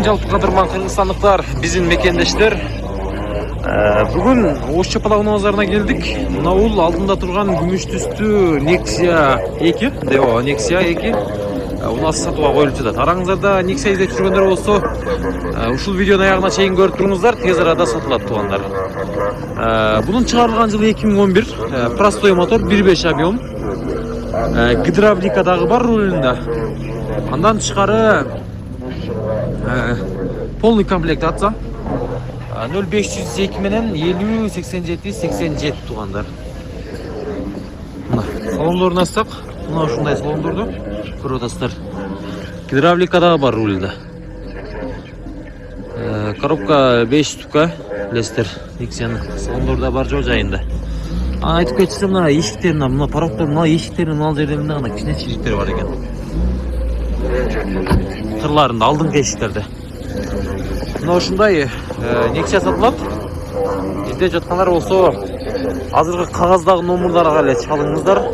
Салам жалпы кадырман кыргызстандыктар, биздин мекендештер. Бүгүн Ош Чапалак базарына келдик. Мына бул алдында турган күмүш түстүү Nexia 2, Nexia 2 у нас сатууга коюлуп жатат. Араңыздарда Nexia издеп жүргөндөр болсо, ушул видеонун аягына чейин көрүп туруңуздар, тез арада сатылат туугандар. Bunun çıkarılgan yılı 2011, простой мотор, 1.5 объем, гидравлика дагы бар рулунда. Андан тышкары полный комплект атса 0502 менен 50 87 87 туугандар. Мына салондорун ачсак, мына ушундай салондорду көрүп атасыздар. Гидравлика дагы бар рулунда. Коробка 5 штука билесиздер. Nexia'нын салондорда бар жол жайында. Айтып кетсем, мына эшиктерин, мына пароктор, мына эшиктерин ал жерде мына кичине чириктер бар экен. Кырларында алдыңкы эшиктерде. Мына ушундай Nexia сатылат. Издеп жаткандар болсо, азыркы кагаздагы номурдарга эле чалыңыздар.